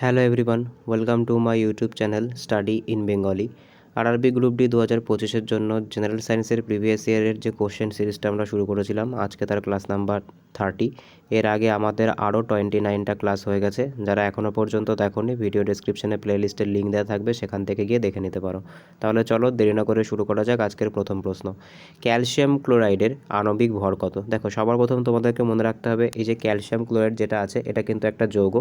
Hello everyone, welcome to my YouTube channel study in Bengali. RRB group D 2025-এর জন্য general সায়েন্সের previous ইয়ারের যে কোশ্চেন সিরিজটা আমরা শুরু করেছিলাম, আজকে তার ক্লাস নাম্বার 30। এর আগে আমাদের আরও 29টা ক্লাস হয়ে গেছে। যারা এখনও পর্যন্ত দেখোনি, ভিডিও ডেসক্রিপশনে প্লেলিস্টের লিঙ্ক দেওয়া থাকবে, সেখান থেকে গিয়ে দেখে নিতে পারো। তাহলে চলো দেরি না করে শুরু করা যাক আজকের প্রথম প্রশ্ন। ক্যালসিয়াম ক্লোরাইডের আণবিক ভর কত? দেখো, সবার প্রথম তোমাদেরকে মনে রাখতে হবে, এই যে ক্যালসিয়াম ক্লোরাইড যেটা আছে, এটা কিন্তু একটা যৌগ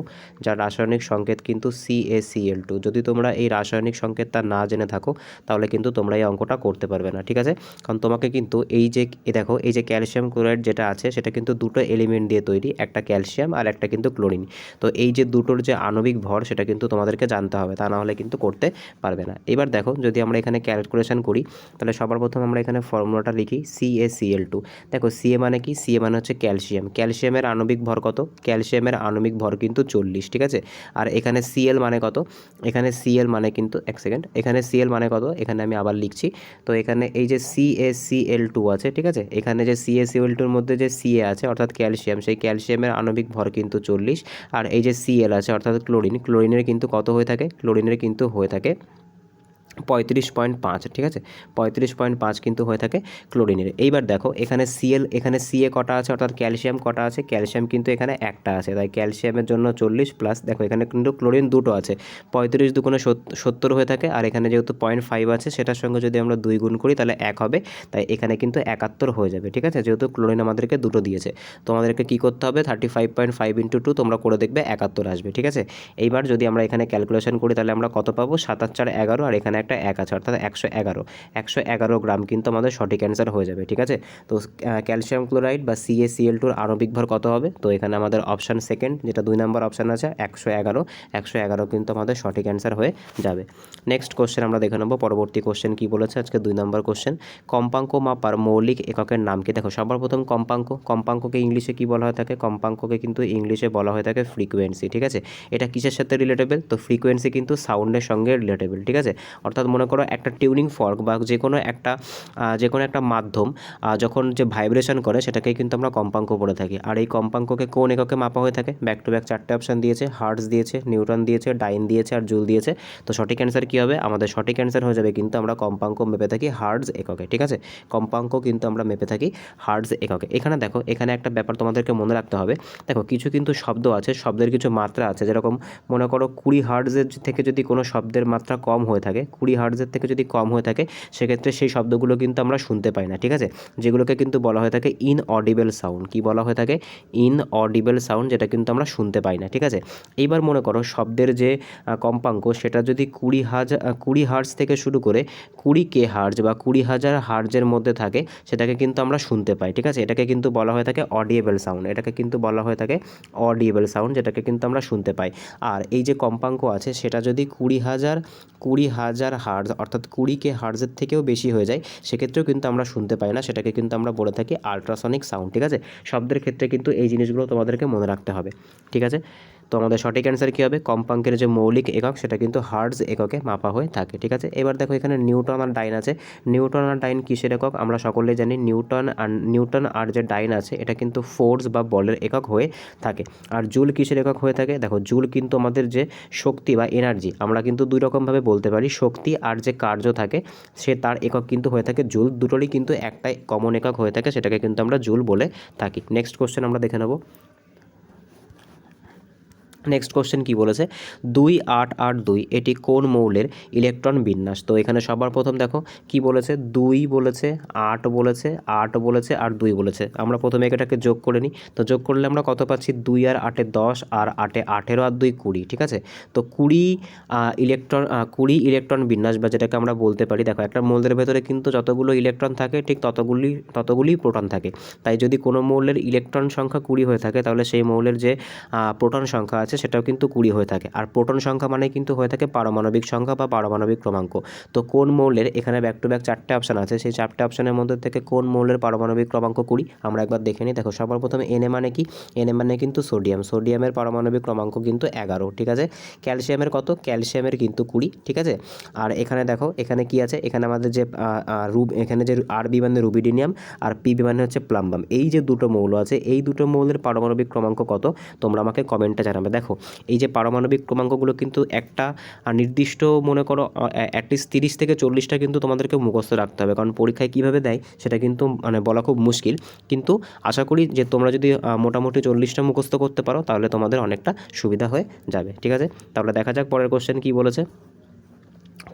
যার রাসায়নিক সংকেত কিন্তু CaCl2। যদি তোমরা এই রাসায়নিক সংকেতটা না জেনে থাকো, তাহলে কিন্তু তোমরা এই অঙ্কটা করতে পারবে না, ঠিক আছে? কারণ তোমাকে কিন্তু এই যে দেখো, এই যে ক্যালসিয়াম ক্লোরাইড যেটা আছে, সেটা কিন্তু দুটো এলিমেন্ট দিয়ে তৈরি, একটা ক্যালসিয়াম আর একটা কিন্তু ক্লোরিন। তো এই যে দুটোর যে আণবিক ভর, সেটা কিন্তু তোমাদেরকে জানতে হবে, তা না হলে কিন্তু করতে পারবে না। এবার দেখো, যদি আমরা এখানে ক্যালকুলেশন করি, তাহলে সবার প্রথম আমরা এখানে ফর্মুলাটা লিখি CaCl2। দেখো, Ca মানে কি? Ca মানে হচ্ছে ক্যালসিয়াম। ক্যালসিয়ামের আণবিক ভর কত? ক্যালসিয়ামের আণবিক ভর কিন্তু 40, ঠিক আছে? আর এখানে Cl মানে কত? এখানে Cl মানে কিন্তু, এক সেকেন্ড, এখানে Cl মানে কত? এখানে আমি আবার লিখছি। তো এখানে এই যে CaCl2 আছে, ঠিক আছে? এখানে যে CaCl2-র মধ্যে যে Ca আছে অর্থাৎ ক্যালসিয়াম, সেই ক্যালসিয়ামের আণবিক ভর কিন্তু 40। আর এই যে Cl আছে অর্থাৎ ক্লোরিনের কিন্তু কত হয়ে থাকে? ক্লোরিনের কিন্তু হয়ে থাকে 35.5, ঠিক আছে? 35.5 কিন্তু হয়ে থাকে ক্লোরিনের। এইবার দেখো, এখানে Ca কটা আছে অর্থাৎ ক্যালসিয়াম কটা আছে? ক্যালসিয়াম কিন্তু এখানে একটা আছে, তাই ক্যালসিয়ামের জন্য 40 প্লাস, দেখো এখানে কিন্তু ক্লোরিন দুটো আছে, 35 দুগুণে 70 হয়ে থাকে। আর এখানে যেহেতু 0.5 আছে, সেটার সঙ্গে যদি আমরা 2 গুণ করি তাহলে 1 হবে, তাই এখানে কিন্তু 71 হয়ে যাবে, ঠিক আছে? যেহেতু ক্লোরিন আমাদেরকে দুটো দিয়েছে, তোমাদেরকে কী করতে হবে? 35.5 × 2 তোমরা করে দেখবে 71 আসবে, ঠিক আছে? এইবার যদি আমরা এখানে ক্যালকুলেশন করি, তাহলে আমরা কত পাবো? 7 আর 4 11, আর এখানে একটা 1 আছে অর্থাৎ 111 গ্রাম কিন্তু আমাদের সঠিক অ্যান্সার হয়ে যাবে, ঠিক আছে? তো ক্যালসিয়াম ক্লোরাইড বা CaCl2-র আণবিক ভর কত হবে? তো এখানে আমাদের অপশান সেকেন্ড, যেটা 2 নম্বর অপশান আছে, 111 কিন্তু আমাদের সঠিক অ্যান্সার হয়ে যাবে। নেক্সট কোশ্চেন আমরা দেখে নেব। পরবর্তী কোশ্চেন কী বলেছে? আজকে 2 নম্বর কোশ্চেন, কম্পাঙ্ক মাপার মৌলিক এককের নাম কি? দেখো, সবার প্রথম কম্পাঙ্ককে ইংলিশে কি বলা হয়ে থাকে? কম্পাঙ্ককে কিন্তু ইংলিশে বলা হয়ে থাকে ফ্রিকোয়েন্সি, ঠিক আছে? এটা কিসের সাথে রিলেটেবল? তো ফ্রিকোয়েন্সি কিন্তু সাউন্ডের সঙ্গে রিলেটেবল, ঠিক আছে? অর্থাৎ মনে করো একটা টিউনিং ফর্ক বা যে কোনো একটা মাধ্যম যখন যে ভাইব্রেশন করে, সেটাকেই কিন্তু আমরা কম্পাঙ্ক বলে থাকি। আর এই কম্পাঙ্ককে কোন এককে মাপা হয়ে থাকে? ব্যাক টু ব্যাক 4টে অপশান দিয়েছে, হার্টজ দিয়েছে, নিউটন দিয়েছে, ডাইন দিয়েছে আর জুল দিয়েছে। তো সঠিক অ্যান্সার কী হবে? আমাদের সঠিক অ্যান্সার হয়ে যাবে কিন্তু আমরা কম্পাঙ্ক মেপে থাকি হার্টজ এককে, ঠিক আছে? কম্পাঙ্ক কিন্তু আমরা মেপে থাকি হার্টজ এককে। এখানে দেখো, এখানে একটা ব্যাপার তোমাদেরকে মনে রাখতে হবে। দেখো, কিছু কিন্তু শব্দ আছে, শব্দের কিছু মাত্রা আছে, যেরকম মনে করো 20 হার্টজের থেকে যদি কোনো শব্দের মাত্রা কম হয়ে থাকে, 20 হার্টজের থেকে যদি কম হয়ে থাকে, সেক্ষেত্রে সেই শব্দগুলো কিন্তু আমরা শুনতে পাই না, ঠিক আছে? যেগুলোকে কিন্তু বলা হয়ে থাকে ইনঅডিবল সাউন্ড। কি বলা হয়ে থাকে? ইনঅডিবল সাউন্ড, যেটা কিন্তু আমরা শুনতে পাই না, ঠিক আছে? এইবার মনে করো শব্দের যে কম্পাঙ্ক, সেটা যদি 20 হার্টজ থেকে শুরু করে 20K হার্টজ বা 20,000 হার্টজের মধ্যে থাকে, সেটাকে কিন্তু আমরা শুনতে পাই, ঠিক আছে? এটাকে কিন্তু বলা হয়ে থাকে অডিয়েবল সাউন্ড। এটাকে কিন্তু বলা হয়ে থাকে অডিয়েবল সাউন্ড, যেটাকে কিন্তু আমরা শুনতে পাই। আর এই যে কম্পাঙ্ক আছে, সেটা যদি 20,000 হার্টজ অর্থাৎ 20K হার্টজের থেকেও বেশি হয়ে যায়, সেক্ষেত্রেও কিন্তু আমরা শুনতে পাই না, সেটাকে কিন্তু আমরা বলে থাকি আল্ট্রাসনিক সাউন্ড, ঠিক আছে? শব্দের ক্ষেত্রে কিন্তু এই জিনিসগুলো তোমাদেরকে মনে রাখতে হবে, ঠিক আছে? তো আমাদের সঠিক অ্যান্সার কী হবে? কম্পাঙ্কের যে মৌলিক একক, সেটা কিন্তু হার্টজ এককে মাপা হয়ে থাকে, ঠিক আছে? এবার দেখো, এখানে নিউটন আর ডাইন আছে। নিউটন আর ডাইন কিসের একক? আমরা সকলেই জানি নিউটন আর যে ডাইন আছে, এটা কিন্তু ফোর্স বা বলের একক হয়ে থাকে। আর জুল কিসের একক হয়ে থাকে? দেখো, জুল কিন্তু আমাদের যে শক্তি বা এনার্জি, আমরা কিন্তু দুই রকমভাবে বলতে পারি, শক্তি আর যে কার্য থাকে, সে তার একক কিন্তু হয়ে থাকে জুল। দুটোরই কিন্তু একটাই কমন একক হয়ে থাকে, সেটাকে কিন্তু আমরা জুল বলে থাকি। নেক্সট কোশ্চেন আমরা দেখে নেব। নেক্সট কোশ্চেন কী বলেছে? 2-8-8-2 এটি কোন মৌলের ইলেকট্রন বিন্যাস? তো এখানে সবার প্রথম দেখো কি বলেছে, 2 বলেছে, 8 বলেছে, 8 বলেছে আর 2 বলেছে। আমরা প্রথমে এটাকে যোগ করে নিই। তো যোগ করলে আমরা কত পাচ্ছি? 2 আর 8-এ 10, আর 8-এ 18 আর 2 20, ঠিক আছে? তো 20 ইলেকট্রন বিন্যাস, বা যেটাকে আমরা বলতে পারি, দেখো একটা মৌলের ভেতরে কিন্তু যতগুলো ইলেকট্রন থাকে, ঠিক ততগুলি প্রোটন থাকে। তাই যদি কোনো মৌলের ইলেকট্রন সংখ্যা 20 হয়ে থাকে, তাহলে সেই মৌলের যে প্রোটন সংখ্যা আছে, সেটাও কিন্তু 20 হয়ে থাকে। আর প্রোটন সংখ্যা মানে কিন্তু হয়ে থাকে পারমাণবিক সংখ্যা বা পারমাণবিক ক্রমাঙ্ক। তো কোন মৌলের, এখানে ব্যাক টু ব্যাক 4টে অপশান আছে, সেই 4টে অপশানের মধ্যে থেকে কোন মৌলের পারমাণবিক ক্রমাঙ্ক 20? আমরা একবার দেখে নিই। দেখো, সবার প্রথমে Na মানে কি? Na মানে কিন্তু সোডিয়াম। সোডিয়ামের পারমাণবিক ক্রমাঙ্ক কিন্তু 11, ঠিক আছে? ক্যালসিয়ামের কত? ক্যালসিয়ামের কিন্তু 20, ঠিক আছে? আর এখানে দেখো, এখানে কি আছে? এখানে আমাদের যে এখানে যে RB মানে রুবিডিনিয়াম আর PB মানে হচ্ছে প্লাম্বাম। এই যে দুটো মৌল আছে, এই দুটো মৌলের পারমাণবিক ক্রমাঙ্ক কত? তোমরা আমাকে কমেন্টে জানাবে। দেখো এই যে পারমাণবিক ক্রমাঙ্কগুলো কিন্তু একটা নির্দিষ্ট মনে করো অ্যাটলিস্ট 30 থেকে 40টা কিন্তু তোমাদেরকে মুখস্থ রাখতে হবে, কারণ পরীক্ষায় কীভাবে দেয় সেটা কিন্তু মানে বলা খুব মুশকিল। কিন্তু আশা করি যে তোমরা যদি মোটামুটি 40টা মুখস্থ করতে পারো তাহলে তোমাদের অনেকটা সুবিধা হয়ে যাবে। ঠিক আছে, তাহলে দেখা যাক পরের কোশ্চেন কী বলেছে।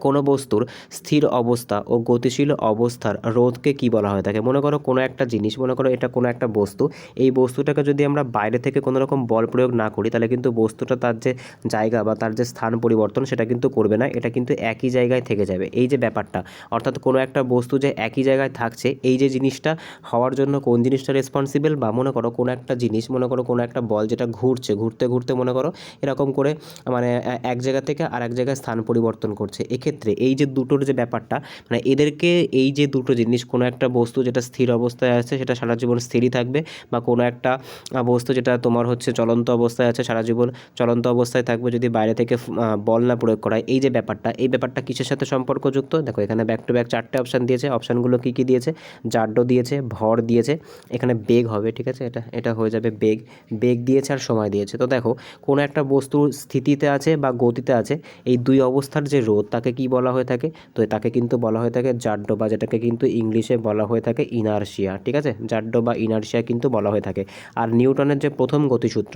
কোনো বস্তুর স্থির অবস্থা ও গতিশীল অবস্থার রোধকে কি বলা হয় থাকে? মনে করো কোনো একটা জিনিস, মনে করো এটা কোনো একটা বস্তু, এই বস্তুটাকে যদি আমরা বাইরে থেকে কোনো রকম বল প্রয়োগ না করি তাহলে কিন্তু বস্তুটা তার যে জায়গা বা তার যে স্থান পরিবর্তন সেটা কিন্তু করবে না, এটা কিন্তু একই জায়গায় থেকে যাবে। এই যে ব্যাপারটা, অর্থাৎ কোনো একটা বস্তু যে একই জায়গায় থাকছে, এই যে জিনিসটা হওয়ার জন্য কোন জিনিসটা রেসপন্সিবল, বা মনে করো কোনো একটা জিনিস, মনে করো কোনো একটা বল যেটা ঘুরছে, ঘুরতে ঘুরতে মনে করো এরকম করে মানে এক জায়গা থেকে আর এক জায়গায় স্থান পরিবর্তন করছে। এক্ষেত্রে এই যে দুটোর যে ব্যাপারটা, মানে এদেরকে এই যে দুটো জিনিস, কোনো একটা বস্তু যেটা স্থির অবস্থায় আছে সেটা সারা জীবন স্থিরই থাকবে, বা কোনো একটা বস্তু যেটা তোমার হচ্ছে চলন্ত অবস্থায় আছে সারা জীবন চলন্ত অবস্থায় থাকবে যদি বাইরে থেকে বল না প্রয়োগ করা হয়। এই যে ব্যাপারটা, এই ব্যাপারটা কিসের সাথে সম্পর্কযুক্ত? দেখো এখানে ব্যাক টু ব্যাক 4টে অপশান দিয়েছে। অপশানগুলো কী কী দিয়েছে? জাড্য দিয়েছে, ভর দিয়েছে, এখানে বেগ হবে, ঠিক আছে, এটা হয়ে যাবে বেগ, বেগ দিয়েছে আর সময় দিয়েছে। তো দেখো কোনো একটা বস্তু স্থিতিতে আছে বা গতিতে আছে, এই দুই অবস্থার যে রোধ তাকে কি বলা হয়ে থাকে? তো তাকে কিন্তু বলা হয়ে থাকে জাড্য, বা যেটাকে কিন্তু ইংলিশে বলা হয়ে থাকে ইনারশিয়া। ঠিক আছে, জাড্য বা ইনারশিয়া কিন্তু বলা হয়ে থাকে। আর নিউটনের যে প্রথম গতিসূত্র,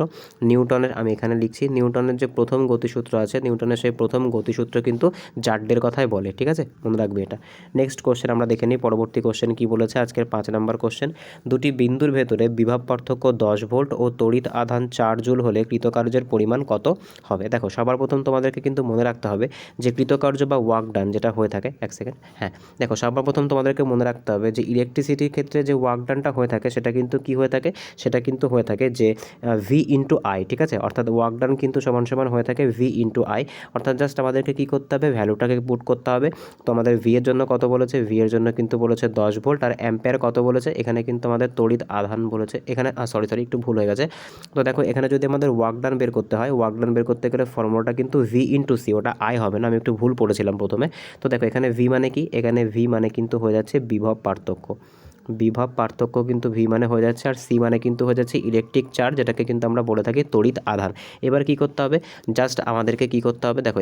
নিউটনের, আমি এখানে লিখছি, নিউটনের যে প্রথম গতিসূত্র আছে, নিউটনের সেই প্রথম গতিসূত্র কিন্তু জাড্যের কথাই বলে। ঠিক আছে, মনে রাখবে এটা। নেক্সট কোশ্চেন আমরা দেখে নিই, পরবর্তী কোশ্চেন কি বলেছে আজকের 5 নম্বর কোশ্চেন। দুটি বিন্দুর ভেতরে বিভব পার্থক্য 10 ভোল্ট ও তড়িৎ আধান 4 জুল হলে কৃতকার্যের পরিমাণ কত হবে? দেখো সবার প্রথম তোমাদেরকে কিন্তু মনে রাখতে হবে যে কৃতকার্য বা ওয়ার্ক ডান যেটা হয়ে থাকে, এক সেকেন্ড, হ্যাঁ দেখো সবার প্রথম তোমাদেরকে মনে রাখতে হবে যে ইলেকট্রিসিটির ক্ষেত্রে যে ওয়ার্ক ডানটা হয়ে থাকে সেটা কিন্তু কি হয়ে থাকে? সেটা কিন্তু হয়ে থাকে যে ভি ইন্টু আই। ঠিক আছে, অর্থাৎ ওয়ার্ক ডান কিন্তু সমান সমান হয়ে থাকে ভি ইন্টু আই। অর্থাৎ জাস্ট আমাদেরকে কী করতে হবে? ভ্যালুটাকে পুট করতে হবে। তো আমাদের ভি এর জন্য কত বলেছে? ভি এর জন্য কিন্তু বলেছে 10 ভোল্ট, আর অ্যাম্পেয়ার কত বলেছে? এখানে কিন্তু আমাদের তড়িৎ আধান বলেছে, এখানে সরি একটু ভুল হয়ে গেছে। তো দেখো এখানে যদি আমাদের ওয়ার্ক ডান বের করতে হয়, ওয়ার্ক ডান বের করতে গেলে ফর্মুলাটা কিন্তু ভি ইন্টু সি, ওটা আই হবে না, আমি একটু ভুল পড়েছিলাম প্রথমে। তো দেখো এখানে ভি মানে কি? এখানে ভি মানে কিন্তু হয়ে যাচ্ছে বিভব পার্থক্য, বিভব পার্থক্য কিন্তু ভি মানে হয়ে যাচ্ছে, আর সি মানে কিন্তু হয়ে যাচ্ছে ইলেকট্রিক চার্জ, যেটাকে কিন্তু আমরা বলে থাকি তড়িৎ আধান। এবার কি করতে হবে? জাস্ট আমাদেরকে কি করতে হবে? দেখো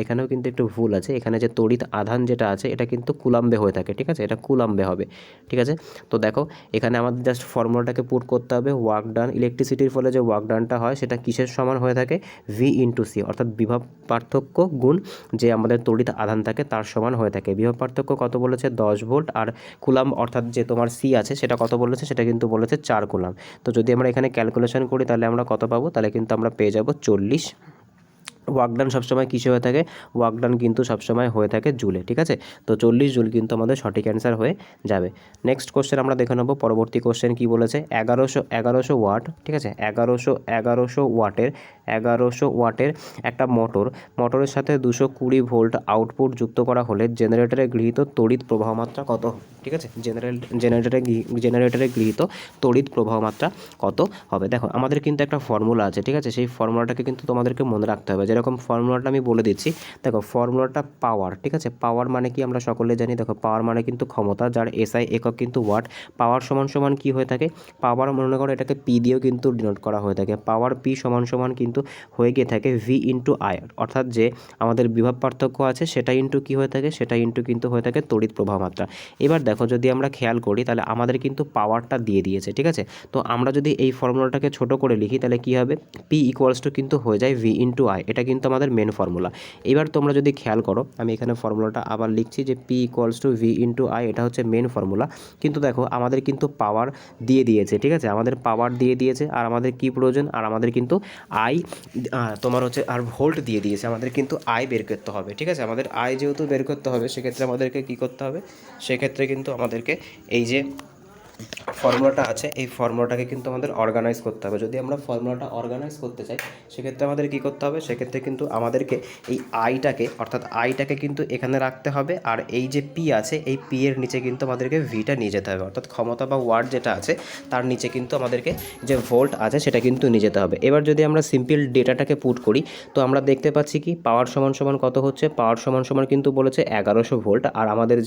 এখানেও কিন্তু একটু ভুল আছে, এখানে যে তড়িৎ আধান যেটা আছে এটা কিন্তু কুলাম্বে হয়ে থাকে। ঠিক আছে, এটা কুলাম্বে হবে। ঠিক আছে, তো দেখো এখানে আমাদের জাস্ট ফর্মুলাটাকে পুট করতে হবে। ওয়ার্ক ডান, ইলেকট্রিসিটির ফলে যে ওয়ার্ক ডানটা হয় সেটা কিসের সমান হয়ে থাকে? ভি ইন্টু সি, অর্থাৎ বিভব পার্থক্য গুণ যে আমাদের তড়িৎ আধান থাকে তার সমান হয়ে থাকে। বিভব পার্থক্য কত বলেছে? 10 ভোল্ট, আর কুলাম অর্থাৎ যে তোমার সি আছে সেটা কত বলেছে? সেটা কিন্তু বলেছে 4 কুলাম। তো যদি আমরা এখানে ক্যালকুলেশন করি তাহলে আমরা কত পাবো? তাহলে কিন্তু আমরা পেয়ে যাব 40। ওয়ার্কডান সবসময় কিসে হয়ে থাকে? ওয়ার্কডান কিন্তু সবসময় হয়ে থাকে জুলে। ঠিক আছে, তো 40 জুল কিন্তু আমাদের সঠিক অ্যান্সার হয়ে যাবে। নেক্সট কোশ্চেন আমরা দেখে নেব, পরবর্তী কোশ্চেন কি বলেছে। 1100 ওয়াট, ঠিক আছে, 1100 ওয়াটের একটা মোটরের সাথে 220 ভোল্ট আউটপুট যুক্ত করা হলে জেনারেটরে গৃহীত তড়িৎ প্রবাহ মাত্রা কত? ঠিক আছে, জেনারেটরে গৃহীত তড়িৎ প্রবাহ মাত্রা কত হবে? দেখো আমাদের কিন্তু একটা ফর্মুলা আছে, ঠিক আছে, সেই ফর্মুলাটাকে কিন্তু তোমাদেরকে মনে রাখতে হবে। যেরকম ফর্মুলাটা আমি বলে দিচ্ছি, দেখো ফর্মুলাটা পাওয়ার, ঠিক আছে, পাওয়ার মানে কি আমরা সকলে জানি, দেখো পাওয়ার মানে কিন্তু ক্ষমতা, যার এসআই একক কিন্তু ওয়াট। পাওয়ার সমান সমান কি হয়ে থাকে? পাওয়ার মনে করো এটাকে পি দিয়েও কিন্তু ডিনোট করা হয়ে থাকে। পাওয়ার পি সমান সমান কিন্তু হয়ে গিয়ে থাকে ভি ইন্টু আই, অর্থাৎ যে আমাদের বিভব পার্থক্য আছে সেটা ইন্টু কি হয়ে থাকে? সেটা ইন্টু কিন্তু হয়ে থাকে তড়িৎ প্রবাহ মাত্রা। এবার দেখো যদি আমরা খেয়াল করি তাহলে আমাদের কিন্তু পাওয়ারটা দিয়ে দিয়েছে। ঠিক আছে, তো আমরা যদি এই ফর্মুলাটাকে ছোট করে লিখি তাহলে কি হবে? পি ইকুয়ালস টু কিন্তু হয়ে যায় ভি ইন্টু আই, এটা কিন্তু আমাদের মেন ফর্মুলা। এবার তোমরা যদি খেয়াল করো, আমি এখানে ফর্মুলাটা আবার লিখছি যে P equals to V into I, এটা হচ্ছে মেন ফর্মুলা। কিন্তু দেখো আমাদের কিন্তু পাওয়ার দিয়ে দিয়েছে, ঠিক আছে, আমাদের পাওয়ার দিয়ে দিয়েছে, আর আমাদের কি প্রয়োজন? আর আমাদের কিন্তু আই তোমার হচ্ছে আর ভোল্ট দিয়ে দিয়েছে, আমাদের কিন্তু আই বের করতে হবে। ঠিক আছে, আমাদের আই যেহেতু বের করতে হবে সেক্ষেত্রে আমাদেরকে কি করতে হবে? সেক্ষেত্রে কিন্তু আমাদেরকে এই যে ফর্মুলাটা আছে এই ফর্মুলাটাকে কিন্তু আমাদের অর্গানাইজ করতে হবে। যদি আমরা ফর্মুলাটা অর্গানাইজ করতে চাই সেক্ষেত্রে আমাদের কী করতে হবে? সেক্ষেত্রে কিন্তু আমাদেরকে এই আইটাকে, অর্থাৎ আইটাকে কিন্তু এখানে রাখতে হবে, আর এই যে পি আছে এই পি এর নিচে কিন্তু আমাদেরকে ভিটা নিয়ে যেতে হবে, অর্থাৎ ক্ষমতা বা ওয়াট যেটা আছে তার নিচে কিন্তু আমাদেরকে যে ভোল্ট আছে সেটা কিন্তু নিয়ে যেতে হবে। এবার যদি আমরা সিম্পল ডেটাটাকে পুট করি তো আমরা দেখতে পাচ্ছি কি পাওয়ার সমান সমান কত হচ্ছে? পাওয়ার সমান সমান কিন্তু বলেছে 1100 ভোল্ট, আর আমাদের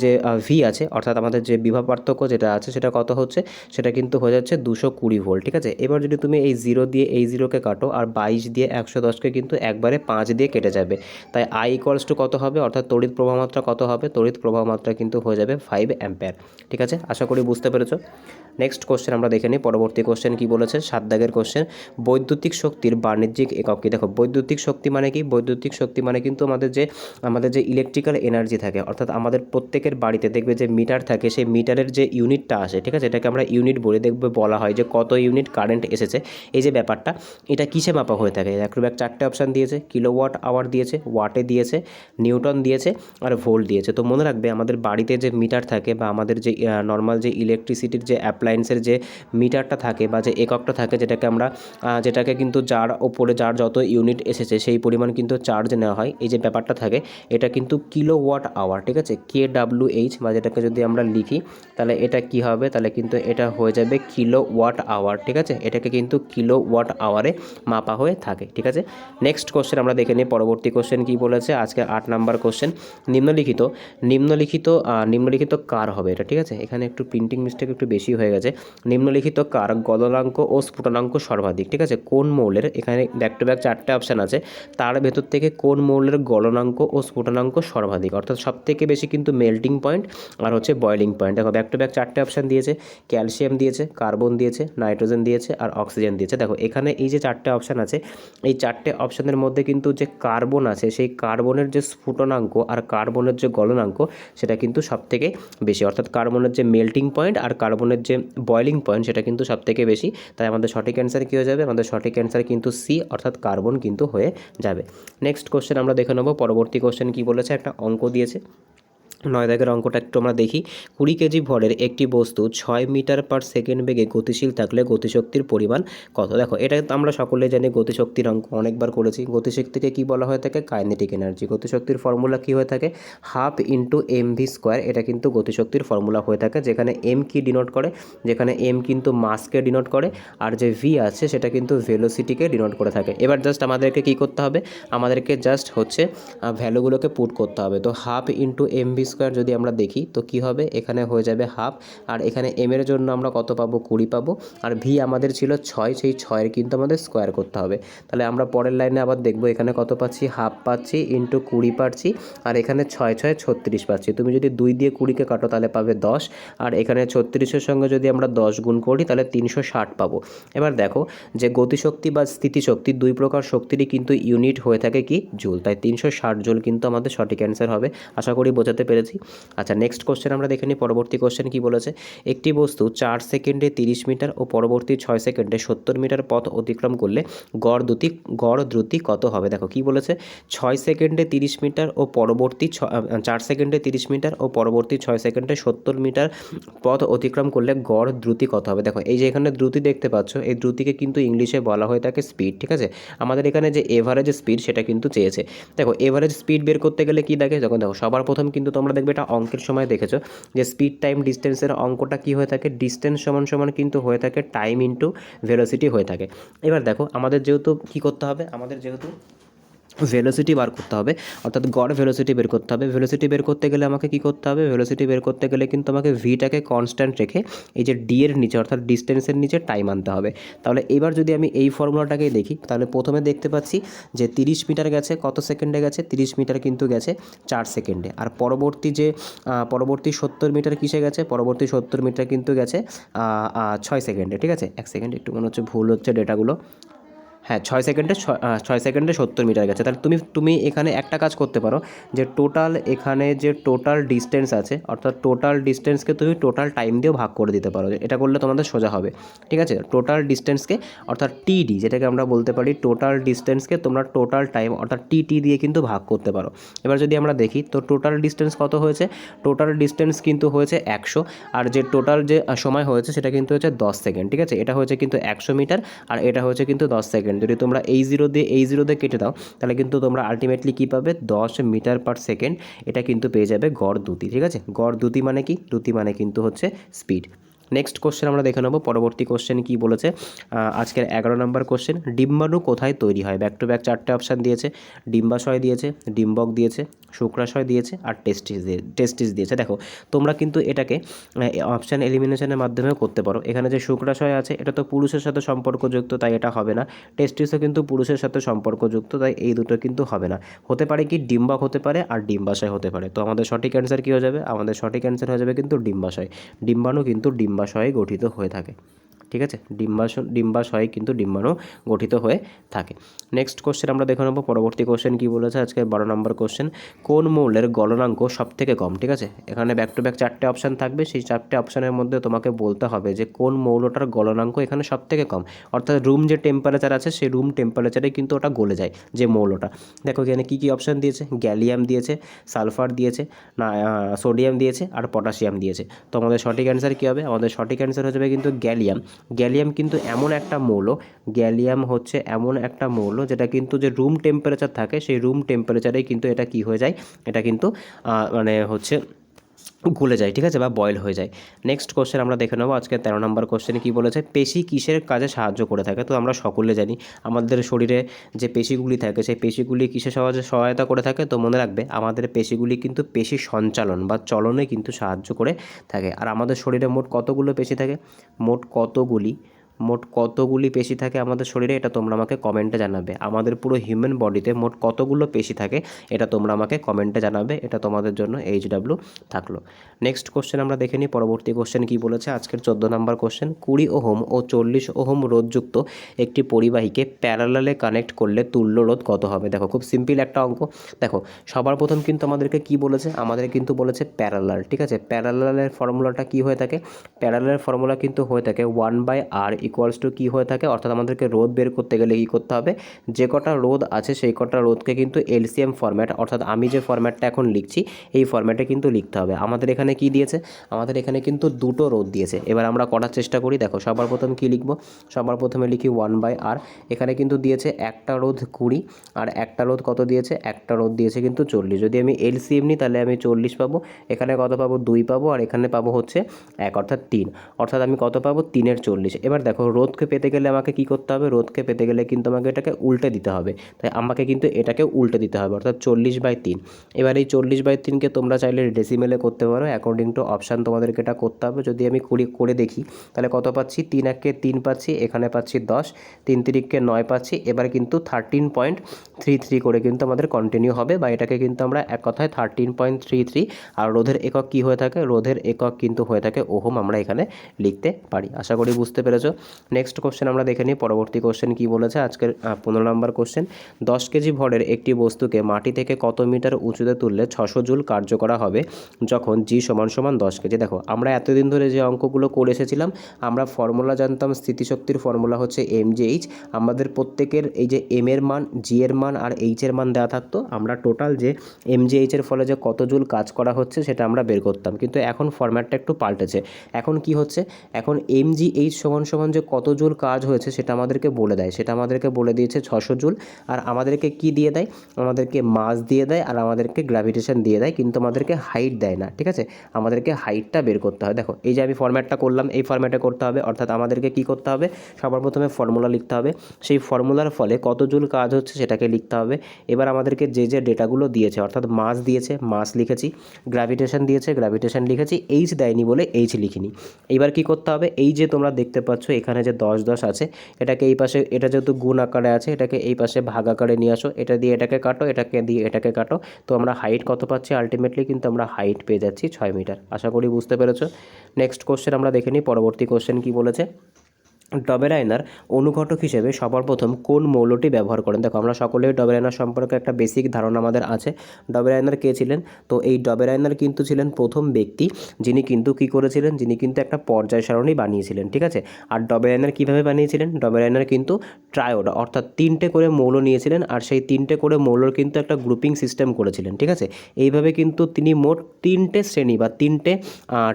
যে ভি আছে অর্থাৎ আমাদের যে বিভব পার্থক্য পার্থক্য যেটা আছে সেটা কত হচ্ছে, সেটা কিন্তু হয়ে যাচ্ছে 220 ভোল্ট। ঠিক আছে, এবার যদি তুমি এই 0 দিয়ে এই 0কে কাটো আর 22 দিয়ে 110কে কিন্তু একবারে 5 দিয়ে কেটে যাবে, তাই I ইকুয়ালস টু কত হবে, অর্থাৎ তড়িৎ প্রবাহ মাত্রা কত হবে, তড়িৎ প্রবাহ মাত্রা কিন্তু হয়ে যাবে 5 অ্যাম্পিয়ার। ঠিক আছে, আশা করি বুঝতে পেরেছো। নেক্সট কোশ্চেন আমরা দেখে নিই, পরবর্তী কোশ্চেন কি বলেছে, 7 দাগের কোশ্চেন, বৈদ্যুতিক শক্তির বাণিজ্যিক একক কি। দেখো বৈদ্যুতিক শক্তি মানে কি, বৈদ্যুতিক শক্তি মানে কিন্তু আমাদের যে ইলেকট্রিক্যাল এনার্জি থাকে, অর্থাৎ আমাদের প্রত্যেকের বাড়িতে দেখবে যে মিটার থাকে, সেই মিটারের যে ইউনিটটা আসে, ঠিক আছে, এটাকে আমরা ইউনিট বলে দেখবে বলা হয় যে কত ইউনিট কারেন্ট এসেছে। এই যে ব্যাপারটা, এটা কিসে মাপা হয়ে থাকে, একটু 4টে অপশান দিয়েছে, কিলোওয়াট আওয়ার দিয়েছে, ওয়াটে দিয়েছে, নিউটন দিয়েছে আর ভোল্ট দিয়েছে। তো মনে রাখবে আমাদের বাড়িতে যে মিটার থাকে বা আমাদের যে নর্মাল যে ইলেকট্রিসিটির যে অ্যাপ্লায়েন্সের যে মিটারটা থাকে বা যে এককটা থাকে, যেটাকে কিন্তু যার ওপরে যার যত ইউনিট এসেছে সেই পরিমাণ কিন্তু চার্জ নেওয়া হয়, এই যে ব্যাপারটা থাকে, এটা কিন্তু কিলোওয়াট আওয়ার। ঠিক আছে, KWH বা যেটাকে যদি আমরা লিখি তাহলে এটা কি হবে, তাহলে কিন্তু এটা হয়ে যাবে কিলোওয়াট আওয়ার। ঠিক আছে, এটাকে কিন্তু কিলোওয়াট আওয়ারে মাপা হয়ে থাকে। ঠিক আছে, নেক্সট কোশ্চেন আমরা দেখে নিই, পরবর্তী কোশ্চেন কি বলেছে, আজকে 8 নাম্বার কোশ্চেন, নিম্নলিখিত কার হবে এটা। ঠিক আছে, এখানে একটু প্রিন্টিং মিস্টেক একটু বেশি হয়ে গেছে। নিম্নলিখিত কার গলনাঙ্ক ও স্ফুটনাঙ্ক সর্বাধিক। ঠিক আছে, কোন মৌলের, এখানে ব্যাক টু ব্যাক 4টে অপশান আছে, তার ভেতর থেকে কোন মৌলের গলনাঙ্ক ও স্ফুটনাঙ্ক সর্বাধিক, অর্থাৎ সবথেকে বেশি কিন্তু মেল্টিং পয়েন্ট আর হচ্ছে বয়লিং পয়েন্ট। দেখো ব্যাক টু ব্যাক 4টে অপশান দিয়েছে, ক্যালসিয়াম দিয়েছে, কার্বন দিয়েছে, নাইট্রোজেন দিয়েছে আর অক্সিজেন দিয়েছে। দেখো এখানে এই যে 4টে অপশান আছে, এই 4টে অপশানের মধ্যে কিন্তু যে কার্বন আছে, সেই কার্বনের যে স্ফুটনাঙ্ক আর কার্বনের যে গলনাঙ্ক সেটা কিন্তু সবথেকে বেশি, অর্থাৎ কার্বনের যে মেল্টিং পয়েন্ট আর কার্বনের যে বয়লিং পয়েন্ট সেটা কিন্তু সবথেকে বেশি। তাই আমাদের সঠিক অ্যান্সার কী হয়ে যাবে, আমাদের সঠিক অ্যান্সার কিন্তু সি, অর্থাৎ কার্বন কিন্তু হয়ে যাবে। নেক্সট কোশ্চেন আমরা দেখে নেব, পরবর্তী কোশ্চেন কি বলেছে, একটা অঙ্ক দিয়েছে, 9 দাগের অঙ্কটা একটু আমরা দেখি। 20 কেজি ভরের একটি বস্তু 6 মিটার পার সেকেন্ড বেগে গতিশীল থাকলে গতিশক্তির পরিমাণ কত। দেখো এটা তো আমরা সকলে জানি, গতিশক্তির অঙ্ক অনেকবার করেছি। গতিশক্তিকে কি বলা হয়ে থাকে, কাইনেটিক এনার্জি। গতিশক্তির ফর্মুলা কি হয়ে থাকে, হাফ ইন্টু mv², এটা কিন্তু গতিশক্তির ফর্মুলা হয়ে থাকে, যেখানে m কি ডিনোট করে, যেখানে m কিন্তু মাসকে ডিনোট করে আর যে v আছে সেটা কিন্তু ভেলোসিটিকে ডিনোট করে থাকে। এবার জাস্ট আমাদেরকে কি করতে হবে, আমাদেরকে জাস্ট হচ্ছে ভ্যালুগুলোকে পুট করতে হবে। তো হাফ ইন্টু mv² যদি আমরা দেখি তো কি হবে, এখানে হয়ে যাবে হাফ, আর এখানে m এর জন্য আমরা কত পাবো, 20 পাবো, আর v আমাদের ছিল 6, সেই 6-এর কিন্তু আমাদের স্কোয়ার করতে হবে। তাহলে আমরা পরের লাইনে আবার দেখবো, এখানে কত পাচ্ছি, হাফ পাচ্ছি ইন্টু 20 পাচ্ছি, আর এখানে 6 6 36 পাচ্ছি। তুমি যদি 2 দিয়ে 20কে কাটো তাহলে পাবে 10, আর এখানে 36-এর সঙ্গে যদি আমরা 10 গুণ করি তাহলে 360 পাবো। এবার দেখো যে গতিশক্তি বা স্থিতিশক্তি দুই প্রকার শক্তিরই কিন্তু ইউনিট হয়ে থাকে কি, জুল, তাই 360 জুল কিন্তু আমাদের সঠিক অ্যান্সার হবে। আশা করি বোঝাতে পেরেছি। আচ্ছা নেক্সট কোশ্চেন আমরা দেখে নিই, পরবর্তী কোশ্চেন কি বলেছে, একটি বস্তু 4 সেকেন্ডে 30 মিটার ও পরবর্তী 6 সেকেন্ডে 70 মিটার পথ অতিক্রম করলে গড় দ্রুতি কত হবে। দেখো কি বলেছে, 6 সেকেন্ডে 30 মিটার ও পরবর্তী 4 সেকেন্ডে 30 মিটার ও পরবর্তী 6 সেকেন্ডে 70 মিটার পথ অতিক্রম করলে গড় দ্রুতি কত হবে। দেখো এই যে এখানে দ্রুতি দেখতে পাচ্ছ, এই দ্রুতিকে কিন্তু ইংলিশে বলা হয়ে থাকে স্পিড। ঠিক আছে, আমাদের এখানে যে এভারেজ স্পিড সেটা কিন্তু চেয়েছে। দেখো এভারেজ স্পিড বের করতে গেলে কি দেখে, যখন দেখো সবার প্রথম কিন্তু তোমরা দেখবে এটা অঙ্কের সময় দেখেছো যে স্পিড টাইম ডিস্টেন্সের অঙ্কটা কি হয়ে থাকে, ডিস্টেন্স সমান সমান কিন্তু হয়ে থাকে টাইম ইন্টু ভেলোসিটি হয়ে থাকে। এবার দেখো আমাদের যেহেতু কি করতে হবে, আমাদের যেহেতু ভেলোসিটি বার করতে হবে, অর্থাৎ গড় ভেলোসিটি বের করতে হবে। ভেলোসিটি বের করতে গেলে আমাকে কি করতে হবে, ভেলোসিটি বের করতে গেলে কিন্তু আমাকে ভিটাকে কনস্ট্যান্ট রেখে এই যে ডি এর নিচে অর্থাৎ ডিস্টেন্সের নিচে টাইম আনতে হবে। তাহলে এবার যদি আমি এই ফর্মুলাটাকেই দেখি, তাহলে প্রথমে দেখতে পাচ্ছি যে 30 মিটার গেছে কত সেকেন্ডে গেছে, 30 মিটার কিন্তু গেছে 4 সেকেন্ডে, আর পরবর্তী 70 মিটার কিসে গেছে, পরবর্তী 70 মিটার কিন্তু গেছে 6 সেকেন্ডে। ঠিক আছে, এক সেকেন্ড একটু মনে হচ্ছে ভুল হচ্ছে ডেটাগুলো, হ্যাঁ 6 সেকেন্ডে 70 মিটার গেছে। তাহলে তুমি এখানে একটা কাজ করতে পারো, যে এখানে যে টোটাল ডিস্টেন্স আছে, অর্থাৎ টোটাল ডিস্টেন্সকে তুমি টোটাল টাইম দিয়েও ভাগ করে দিতে পারো, এটা করলে তোমাদের সোজা হবে। ঠিক আছে, টোটাল ডিস্টেন্সকে অর্থাৎ টিডি যেটাকে আমরা বলতে পারি, টোটাল ডিস্টেন্সকে তোমরা টোটাল টাইম অর্থাৎ টিটি দিয়ে কিন্তু ভাগ করতে পারো। এবার যদি আমরা দেখি তো টোটাল ডিস্টেন্স কত হয়েছে, টোটাল ডিস্টেন্স কিন্তু হয়েছে 100, আর যে টোটাল যে সময় হয়েছে সেটা কিন্তু হচ্ছে 10 সেকেন্ড। ঠিক আছে, এটা হয়েছে কিন্তু 100 মিটার আর এটা হয়েছে কিন্তু 10 সেকেন্ড। যদি তোমরা এই জিরো দিয়ে কেটে দাও তাহলে কিন্তু তোমরা আলটিমেটলি কী পাবে, 10 মিটার পার সেকেন্ড, এটা কিন্তু পেয়ে যাবে গড় দ্রুতি। ঠিক আছে, গড় দ্রুতি মানে কি, দ্রুতি মানে কিন্তু হচ্ছে স্পিড। নেক্সট কোশ্চেন আমরা দেখে নেব পরবর্তী কোশ্চেন কি বলেছে। আজকের 11 নম্বর কোশ্চেন, ডিম্বাণু কোথায় তৈরি হয়? ব্যাক টু ব্যাক 4টে অপশান দিয়েছে, ডিম্বাশয় দিয়েছে, ডিম্বক দিয়েছে, শুক্রাশয় দিয়েছে আর টেস্টিস দিয়েছে। দেখো তোমরা কিন্তু এটাকে অপশান এলিমিনেশনের মাধ্যমেও করতে পারো। এখানে যে শুক্রাশয় আছে এটা তো পুরুষের সাথে সম্পর্কযুক্ত, তাই এটা হবে না। টেস্টিসও কিন্তু পুরুষের সাথে সম্পর্কযুক্ত, তাই এই দুটো কিন্তু হবে না। হতে পারে কি ডিম্বক হতে পারে আর ডিম্বাশয় হতে পারে। তো আমাদের সঠিক অ্যান্সার কী হয়ে যাবে? আমাদের সঠিক অ্যান্সার হয়ে যাবে কিন্তু ডিম্বাশয়। ডিম্বাণু কিন্তু ডিম্বাশয়ে গঠিত হয়ে থাকে। ঠিক আছে, ডিম্বাশয়ে কিন্তু ডিম্বাণু গঠিত হয়ে থাকে। নেক্সট কোশ্চেন আমরা দেখে নেব পরবর্তী কোশ্চেন কী বলেছে আজকে 12 নম্বর কোশ্চেন, কোন মৌলের গলনাঙ্ক সবথেকে কম? ঠিক আছে, এখানে ব্যাক টু ব্যাক 4টে অপশান থাকবে, সেই 4টে অপশানের মধ্যে তোমাকে বলতে হবে যে কোন মৌলটার গলনাঙ্ক এখানে সবথেকে কম, অর্থাৎ রুম যে টেম্পারেচার আছে সেই রুম টেম্পারেচারে কিন্তু ওটা গলে যায় যে মৌলটা। দেখো এখানে কী কী অপশান দিয়েছে, গ্যালিয়াম দিয়েছে, সালফার দিয়েছে, না সোডিয়াম দিয়েছে আর পটাশিয়াম দিয়েছে। তো আমাদের সঠিক অ্যান্সার কী হবে? আমাদের সঠিক অ্যান্সার হয়ে যাবে কিন্তু গ্যালিয়াম। গ্যালিয়াম কিন্তু এমন একটা মৌল, গ্যালিয়াম হচ্ছে এমন একটা মৌল যেটা কিন্তু যে রুম টেম্পারেচার থাকে সেই রুম টেম্পারেচারেই কিন্তু এটা কী হয়ে যায়, এটা কিন্তু মানে হচ্ছে গলে যায়। ঠিক আছে, বা বয়েল হয়ে যায়। নেক্সট কোশ্চেন আমরা দেখে নেবো আজকে 13 নম্বর কোশ্চেনে কী বলেছে, পেশি কিসের কাজে সাহায্য করে থাকে? তো আমরা সকলে জানি আমাদের শরীরে যে পেশিগুলি থাকে সেই পেশিগুলি কিসের সহায়তা করে থাকে? তো মনে রাখবে আমাদের পেশিগুলি কিন্তু পেশি সঞ্চালন বা চলনে কিন্তু সাহায্য করে থাকে। আর আমাদের শরীরে মোট কতগুলো পেশি থাকে? মোট কতগুলি পেশি থাকে আমাদের শরীরে, এটা তোমরা আমাকে কমেন্টে জানাবে। আমাদের পুরো হিউম্যান বডিতে মোট কতগুলো পেশি থাকে এটা তোমরা আমাকে কমেন্টে জানাবে। এটা তোমাদের জন্য HW থাকলো। নেক্সট কোশ্চেন আমরা দেখে নিই পরবর্তী কোশ্চেন কী বলেছে আজকের 14 নম্বর কোশ্চেন, 20 ওহম ও 40 ওহম রোধযুক্ত একটি পরিবাহীকে প্যারালালে কানেক্ট করলে তুল্য রোধ কত হবে? দেখো খুব সিম্পল একটা অঙ্ক। দেখো সবার প্রথম কিন্তু আমাদেরকে কি বলেছে? আমাদের কিন্তু বলেছে প্যারালাল। ঠিক আছে, প্যারালালের ফর্মুলাটা কি হয়ে থাকে? প্যারালালের ফর্মুলা কিন্তু হয়ে থাকে 1/r ইকুয়ালস টু কী হয়ে থাকে? অর্থাৎ আমাদেরকে রোধ বের করতে গেলে কী করতে হবে? যে কটা রোধ আছে সেই কটা রোধকে কিন্তু এলসিএম ফরম্যাট, অর্থাৎ আমি যে ফরম্যাটটা এখন লিখছি এই ফরম্যাটে কিন্তু লিখতে হবে। আমাদের এখানে কি দিয়েছে? আমাদের এখানে কিন্তু দুটো রোধ দিয়েছে। এবার আমরা করার চেষ্টা করি। দেখো সবার প্রথম কি লিখব? সবার প্রথমে লিখি 1/r। এখানে কিন্তু দিয়েছে একটা রোধ 20 আর একটা রোধ কত দিয়েছে? একটা রোধ দিয়েছে কিন্তু 40। যদি আমি এলসিএম নিই তাহলে আমি 40 পাবো। এখানে কত পাবো? 2 পাবো। আর এখানে পাবো হচ্ছে 1 অর্থাৎ 3। অর্থাৎ আমি কত পাবো? 3-এর 40। এবার দেখো রোধকে পেতে গেলে আমাকে কি করতে হবে? রোধকে পেতে গেলে কিন্তু আমাকে এটাকে উল্টে দিতে হবে। তাই আমাকে কিন্তু এটাকে উল্টে দিতে হবে, অর্থাৎ 40/3। এবার এই 40/3কে তোমরা চাইলে ডেসিমেলে করতে পারো, অ্যাকর্ডিং টু অপশান তোমাদেরকে এটা করতে হবে। যদি আমি করে দেখি তাহলে কত পাচ্ছি? 3-1-কে 3 পাচ্ছি, এখানে পাচ্ছি 10, 3-3-কে 9 পাচ্ছি। এবার কিন্তু 13.33 করে কিন্তু আমাদের কন্টিনিউ হবে, বা এটাকে কিন্তু আমরা এক কথায় 13.33। আর রোধের একক কি হয়ে থাকে? রোধের একক কিন্তু হয়ে থাকে ওহম, আমরা এখানে লিখতে পারি। আশা করি বুঝতে পেরেছো। নেক্সট কোশ্চেন আমরা দেখে নিই পরবর্তী কোশ্চেন কি বলেছে আজকের 15 নম্বর কোশ্চেন, 10 কেজি ভরের একটি বস্তুকে মাটি থেকে কত মিটার উঁচুতে তুললে 600 জুল কার্য করা হবে যখন G = 10 কেজি? দেখো আমরা এতদিন ধরে যে অঙ্কগুলো করে এসেছিলাম আমরা ফর্মুলা জানতাম, স্থিতিশক্তির ফর্মুলা হচ্ছে mgh। আমাদের প্রত্যেকের এই যে m এর মান, g এর মান আর h এর মান দেওয়া থাকতো। আমরা টোটাল যে mgh এর ফলে যে কত জুল কাজ করা হচ্ছে সেটা আমরা বের করতাম। কিন্তু এখন ফরম্যাটটা একটু পাল্টেছে। এখন কি হচ্ছে? এখন mgh = যে কত জুল কাজ হয়েছে সেটা আমাদেরকে বলে দেয়। সেটা আমাদেরকে বলে দিয়েছে 600 জুল। আর আমাদেরকে কি দিয়ে দেয়? আমাদেরকে মাস দিয়ে দেয় আর আমাদেরকে গ্র্যাভিটেশন দিয়ে দেয়, কিন্তু আমাদেরকে হাইট দেয় না। ঠিক আছে, আমাদেরকে হাইটটা বের করতে হয়। দেখো এই যে আমি ফরম্যাটটা করলাম এই ফরম্যাটে করতে হবে, অর্থাৎ আমাদেরকে কি করতে হবে? সবার প্রথমে ফর্মুলা লিখতে হবে, সেই ফর্মুলার ফলে কত জুল কাজ হচ্ছে সেটাকে লিখতে হবে। এবার আমাদেরকে যে যে ডেটাগুলো দিয়েছে, অর্থাৎ মাস দিয়েছে মাস লিখেছি, গ্র্যাভিটেশন দিয়েছে গ্র্যাভিটেশন লিখেছি, এইচ দেয়নি বলে এইচ লিখিনি। এবার কি করতে হবে? এই যে তোমরা দেখতে পাচ্ছ এখানে যে 10 আছে এটাকে এই পাশে, এটা যেহেতু গুণ আকারে আছে এটাকে এই পাশে ভাগ আকারে নিয়ে আসো, এটা দিয়ে এটাকে কাটো, এটাকে দিয়ে এটাকে কাটো। তো আমরা হাইট কত পাচ্ছি? আলটিমেটলি কিন্তু আমরা হাইট পেয়ে যাচ্ছি 6 মিটার। আশা করি বুঝতে পেরেছো। নেক্সট কোশ্চেন আমরা দেখে নিই পরবর্তী কোশ্চেন কি বলেছে। ডবেরাইনার অনুঘটক হিসেবে সবার প্রথম কোন মৌলটি ব্যবহার করেন? দেখো আমরা সকলেই ডবেরাইনার সম্পর্কে একটা বেসিক ধারণা আমাদের আছে। ডবেরাইনার কে ছিলেন? তো এই ডবেরাইনার কিন্তু ছিলেন প্রথম ব্যক্তি যিনি কিন্তু কী করেছিলেন, যিনি কিন্তু একটা পর্যায় সারণী বানিয়েছিলেন। ঠিক আছে, আর ডবেরাইনার কীভাবে বানিয়েছিলেন? ডবেরাইনার কিন্তু ট্রায়োড অর্থাৎ 3টে করে মৌল নিয়েছিলেন আর সেই 3টে করে মৌলর কিন্তু একটা গ্রুপিং সিস্টেম করেছিলেন। ঠিক আছে, এইভাবে কিন্তু তিনি মোট 3টে শ্রেণী বা 3টে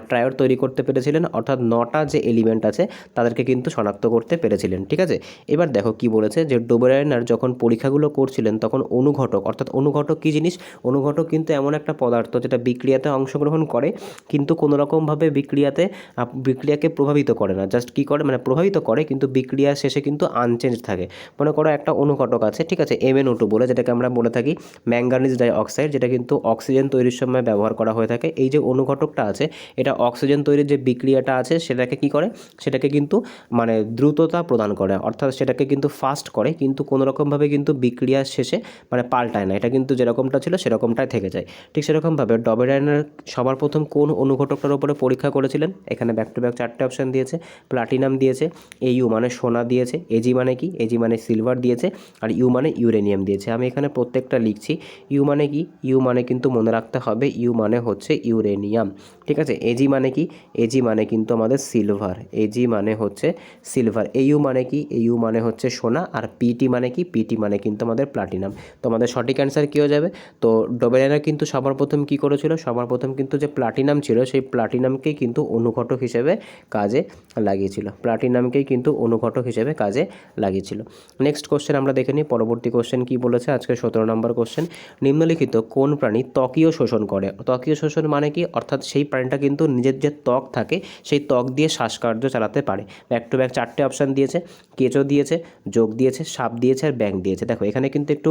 ট্রায়োড তৈরি করতে পেরেছিলেন, অর্থাৎ 9টা যে এলিমেন্ট আছে তাদেরকে কিন্তু শনাক্ত করতে পেরেছিলেন। ঠিক আছে, এবার দেখো কি বলেছে যে ডোবেরাইনার যখন পরীক্ষাগুলো করছিলেন তখন অনুঘটক, অর্থাৎ অনুঘটক কী জিনিস, অনুঘটক কিন্তু এমন একটা পদার্থ যেটা বিক্রিয়াতে অংশগ্রহণ করে কিন্তু কোনো রকমভাবে বিক্রিয়াকে প্রভাবিত করে না, জাস্ট কী করে মানে প্রভাবিত করে কিন্তু বিক্রিয়া শেষে কিন্তু আনচেঞ্জ থাকে। মনে করো একটা অনুঘটক আছে, ঠিক আছে, MnO2 বলে, যেটাকে আমরা বলে থাকি ম্যাঙ্গানিজ ডাই অক্সাইড, যেটা কিন্তু অক্সিজেন তৈরির সময় ব্যবহার করা হয়ে থাকে। এই যে অনুঘটকটা আছে এটা অক্সিজেন তৈরির যে বিক্রিয়াটা আছে সেটাকে কি করে, সেটাকে কিন্তু মানে দ্রুততা প্রদান করে, অর্থাৎ সেটাকে কিন্তু ফাস্ট করে, কিন্তু কোনো রকমভাবে কিন্তু বিক্রিয়া শেষে মানে পাল্টায় না, এটা কিন্তু যেরকমটা ছিল সেরকমটাই থেকে যায়। ঠিক সেরকমভাবে ডবেরাইনার সবার প্রথম কোন অনুঘটকটার উপরে পরীক্ষা করেছিলেন, এখানে ব্যাক টু ব্যাক 4টে অপশান দিয়েছে, প্লাটিনাম দিয়েছে, AU মানে সোনা দিয়েছে, AG মানে কি, AG মানে সিলভার দিয়েছে, আর U মানে ইউরেনিয়াম দিয়েছে। আমি এখানে প্রত্যেকটা লিখছি। ইউ মানে কি, ইউ মানে কিন্তু মনে রাখতে হবে, ইউ মানে হচ্ছে ইউরেনিয়াম। ঠিক আছে, AG মানে কি, AG মানে কিন্তু আমাদের সিলভার, AG মানে হচ্ছে সিলভার। AU মানে কি, AU মানে হচ্ছে সোনা, আর PT মানে কি, PT মানে কিন্তু আমাদের প্লাটিনাম। তো আমাদের সঠিক অ্যান্সার কী হয়ে যাবে, তো ডবেরাইনার কিন্তু সবার প্রথম কী করেছিল, সবার প্রথম কিন্তু যে প্লাটিনাম ছিল সেই প্লাটিনামকেই কিন্তু অনুঘটক হিসেবে কাজে লাগিয়েছিল, প্লাটিনামকেই কিন্তু অনুঘটক হিসেবে কাজে লাগিয়েছিল। নেক্সট কোশ্চেন আমরা দেখে নিই, পরবর্তী কোশ্চেন কী বলেছে, আজকে 17 নম্বর কোশ্চেন। নিম্নলিখিত কোন প্রাণী ত্বকীয় শোষণ করে, ত্বকীয় শোষণ মানে কি, অর্থাৎ সেই প্রাণীটা কিন্তু নিজের যে ত্বক থাকে সেই ত্বক দিয়ে শ্বাসকার্য চালাতে পারে। ব্যাক টু ব্যাক 4টে অপশান দিয়েছে, কেঁচো দিয়েছে, যোগ দিয়েছে, সাপ দিয়েছে, আর ব্যাঙ দিয়েছে। দেখো এখানে কিন্তু একটু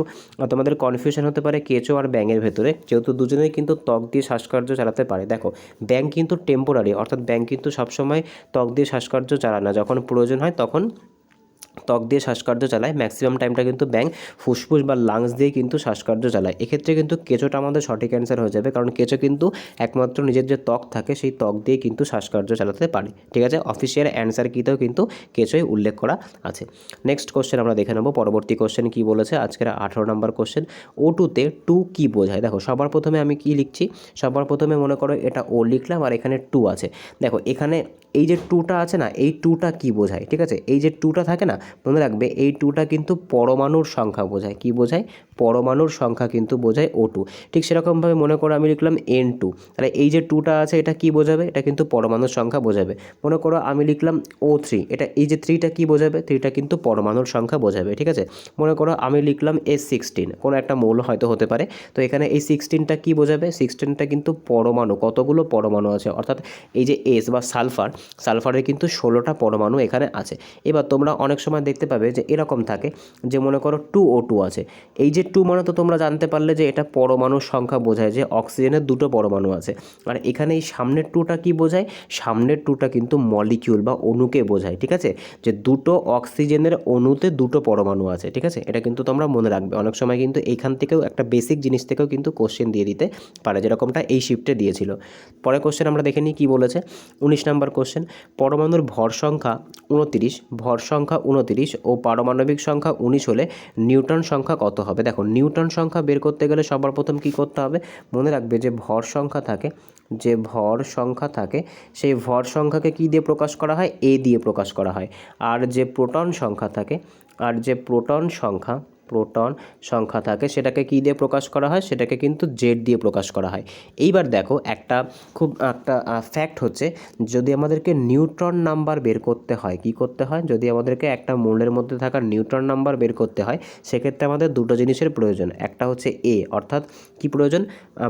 তোমাদের কনফিউশন হতে পারে কেঁচো আর ব্যাঙের ভেতরে, যেহেতু দুজনেই কিন্তু ত্বক দিয়ে শ্বাসকার্য চালাতে পারে। দেখো ব্যাঙ কিন্তু টেম্পোরারি, অর্থাৎ ব্যাঙ কিন্তু সবসময় ত্বক দিয়ে শ্বাসকার্য চালায় না, যখন প্রয়োজন হয় তখন ত্বক দিয়ে শ্বাসকার্য চালায়, ম্যাক্সিমাম টাইমটা কিন্তু ব্যাঙ ফুসফুস বা লাংস দিয়ে কিন্তু শ্বাসকার্য চালায়। এক্ষেত্রে কিন্তু কেঁচোটা আমাদের সঠিক অ্যান্সার হয়ে যাবে, কারণ কেঁচো কিন্তু একমাত্র নিজের যে ত্বক থাকে সেই ত্বক দিয়ে কিন্তু শ্বাসকার্য চালাতে পারে। ঠিক আছে, অফিসিয়াল অ্যান্সার কিতেও কিন্তু কেঁচোই উল্লেখ করা আছে। নেক্সট কোশ্চেন আমরা দেখে নেব, পরবর্তী কোশ্চেন কী বলেছে, আজকের 18 নম্বর কোশ্চেন। O2-তে 2 কী বোঝায়। দেখো সবার প্রথমে আমি কি লিখছি, সবার প্রথমে মনে করো এটা O লিখলাম আর এখানে 2 আছে। দেখো এখানে এই যে 2টা আছে না, এই 2টা কী বোঝায়, ঠিক আছে, এই যে 2টা থাকে না, মনে রাখবে এই 2টা কিন্তু পরমাণুর সংখ্যা বোঝায়। কি বোঝায়, পরমাণুর সংখ্যা কিন্তু বোঝায় O2। ঠিক সেরকমভাবে মনে করো আমি লিখলাম N2, তাহলে এই যে 2টা আছে এটা কি বোঝাবে, এটা কিন্তু পরমাণুর সংখ্যা বোঝাবে। মনে করো আমি লিখলাম O3, এটা এই যে 3টা কি বোঝাবে, 3টা কিন্তু পরমাণুর সংখ্যা বোঝাবে। ঠিক আছে, মনে করো আমি লিখলাম S16, কোনো একটা মৌল হয়তো হতে পারে, তো এখানে এই 16টা কি বোঝাবে, 16টা কিন্তু পরমাণু, কতগুলো পরমাণু আছে, অর্থাৎ এই যে S বা সালফারের কিন্তু 16টা পরমাণু এখানে আছে। এবার তোমরা অনেক সময় দেখতে পাবে যে এরকম থাকে যে মনে করো 2O2 আছে, এই যে 2 মানে তো তোমরা জানতে পারলে যে এটা পরমাণুর সংখ্যা বোঝায়, যে অক্সিজেনের 2টো পরমাণু আছে। আর এখানে এই সামনের 2টা কি বোঝায়, সামনের 2টা কিন্তু মলিকিউল বা অণুকে বোঝায়। ঠিক আছে, যে 2টো অক্সিজেনের অণুতে 2টো পরমাণু আছে। ঠিক আছে, এটা কিন্তু তোমরা মনে রাখবে, অনেক সময় কিন্তু এইখান থেকেও একটা বেসিক জিনিস থেকেও কিন্তু কোশ্চেন দিয়ে দিতে পারে, যেরকমটা এই শিফটে দিয়েছিল। পরে কোশ্চেন আমরা দেখে নিই কী বলেছে, 19 নম্বর কোশ্চেন। পরমাণুর ভর সংখ্যা 29 ও পারমাণবিক সংখ্যা 19 হলে নিউটন সংখ্যা কত হবে। দেখো নিউটন সংখ্যা বের করতে গেলে সবার প্রথম কি করতে হবে, মনে রাখবে যে ভর সংখ্যা থাকে, সেই ভর সংখ্যাকে কি দিয়ে প্রকাশ করা হয়, A দিয়ে প্রকাশ করা হয়। আর যে প্রোটন সংখ্যা থাকে সেটাকে কি দিয়ে প্রকাশ করা হয়, সেটাকে কিন্তু জেড দিয়ে প্রকাশ করা হয়। এইবার দেখো একটা ফ্যাক্ট হচ্ছে, যদি আমাদেরকে নিউট্রন নাম্বার বের করতে হয়, কি করতে হয়, যদি আমাদেরকে একটা মৌলের মধ্যে থাকা নিউট্রন নাম্বার বের করতে হয়, সেক্ষেত্রে আমাদের দুটো জিনিসের প্রয়োজন, একটা হচ্ছে A অর্থাৎ কি প্রয়োজন,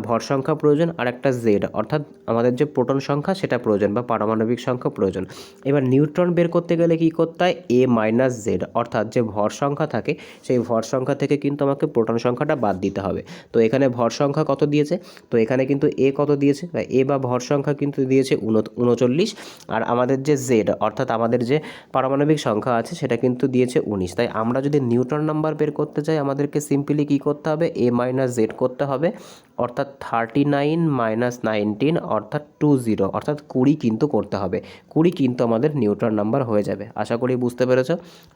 ভর সংখ্যা প্রয়োজন, আর একটা জেড অর্থাৎ আমাদের যে প্রোটন সংখ্যা সেটা প্রয়োজন বা পারমাণবিক সংখ্যা প্রয়োজন। এবার নিউট্রন বের করতে গেলে কি করতে হয়, A মাইনাস জেড, অর্থাৎ যে ভর সংখ্যা থাকে সেই ভর সংখ্যা থেকে কিন্তু আমাকে প্রোটন সংখ্যাটা বাদ দিতে হবে। তো এখানে ভর সংখ্যা কত দিয়েছে, তো এখানে কিন্তু A কত দিয়েছে, A বা ভর সংখ্যা কিন্তু দিয়েছে 39, আর আমাদের যে জেড অর্থাৎ আমাদের যে পারমাণবিক সংখ্যা আছে সেটা কিন্তু দিয়েছে 19। তাই আমরা যদি নিউটন নাম্বার বের করতে চাই আমাদেরকে সিম্পলি কী করতে হবে, A মাইনাস জেড করতে হবে, অর্থাৎ 39 মাইনাস 19 অর্থাৎ 20, অর্থাৎ 20 কিন্তু করতে হবে, 20 কিন্তু আমাদের নিউটন নাম্বার হয়ে যাবে। আশা করি বুঝতে পেরেছ।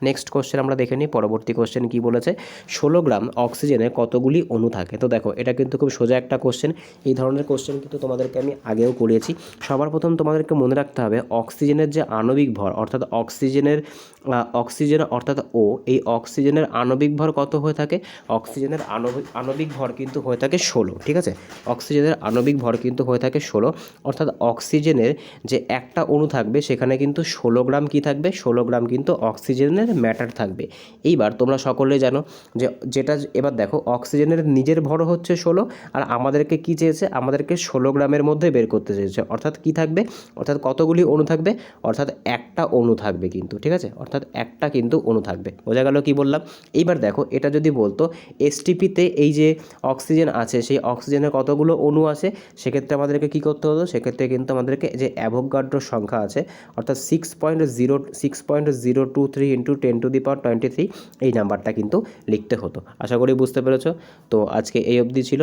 নেক্সট কোশ্চেন আমরা দেখে নিই, পরবর্তী কোশ্চেন কি বলেছে, 16 গ্রাম অক্সিজেনে কতগুলি অণু থাকে। তো দেখো এটা কিন্তু খুব সোজা একটা কোশ্চেন, এই ধরনের কোশ্চেন কিন্তু তোমাদেরকে আমি আগেও করিয়েছি। সবার প্রথম তোমাদেরকে মনে রাখতে হবে অক্সিজেনের যে আণবিক ভর, অর্থাৎ অক্সিজেন অর্থাৎ O, এই অক্সিজেনের আণবিক ভর কত হয়ে থাকে, অক্সিজেনের আণবিক ভর কিন্তু হয়ে থাকে 16। ঠিক ঠিক আছে। অক্সিজেনের আণবিক ভর কিন্তু হয়ে থাকে 16, অর্থাৎ অক্সিজেনের যে একটা অণু থাকবে সেখানে কিন্তু 16 গ্রাম কী থাকবে, 16 গ্রাম কিন্তু অক্সিজেনের ম্যাটার থাকবে। এইবার তোমরা সকলেই জানো যে যেটা, এবার দেখো অক্সিজেনের নিজের ভর হচ্ছে 16, আর আমাদেরকে কি চেয়েছে, আমাদেরকে 16 গ্রামের মধ্যে বের করতে চেয়েছে, অর্থাৎ কি থাকবে, অর্থাৎ কতগুলি অণু থাকবে, অর্থাৎ একটা অণু থাকবে কিন্তু, ঠিক আছে, অর্থাৎ একটা কিন্তু অণু থাকবে। বোঝা গেল কি বললাম। এইবার দেখো এটা যদি বলতো এসটিপিতে এই যে অক্সিজেন আছে সেই অক্সিজেনের কতগুলো অণু আছে, সেক্ষেত্রে আমাদেরকে কী করতে হতো, সেক্ষেত্রে কিন্তু আমাদেরকে যে অ্যাভোগাড্রো সংখ্যা আছে অর্থাৎ 6.023 ইন্টু 10⁻23 এই নাম্বারটা কিন্তু লিখতে হতো। আশা করি বুঝতে পেরেছো। তো আজকে এই অবধি ছিল।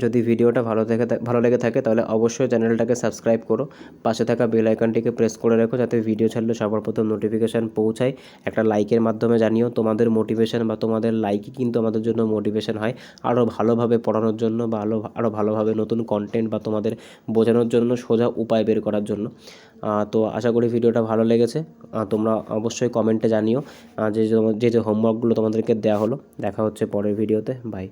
যদি ভিডিওটা ভালো লেগে থাকে তাহলে অবশ্যই চ্যানেলটাকে সাবস্ক্রাইব করো, পাশে থাকা বেল আইকনটিকে প্রেস করে রেখো যাতে ভিডিও ছাড়লে সবার প্রথম নোটিফিকেশান পৌঁছায়। একটা লাইকের মাধ্যমে জানিও, তোমাদের মোটিভেশন বা তোমাদের লাইকই কিন্তু আমাদের জন্য মোটিভেশন হয় আরও ভালোভাবে পড়ানোর জন্য বা আরও ভালোভাবে নতুন কন্টেন্ট বা তোমাদের বোঝানোর জন্য, সোজা উপায় বের করার জন্য। তো আশা করি ভিডিওটা ভালো লেগেছে। তোমরা অবশ্যই কমেন্টে জানিও যে হোমওয়ার্কগুলো তোমাদেরকে দেওয়া হলো। দেখা হচ্ছে পরের ভিডিওতে। বাই।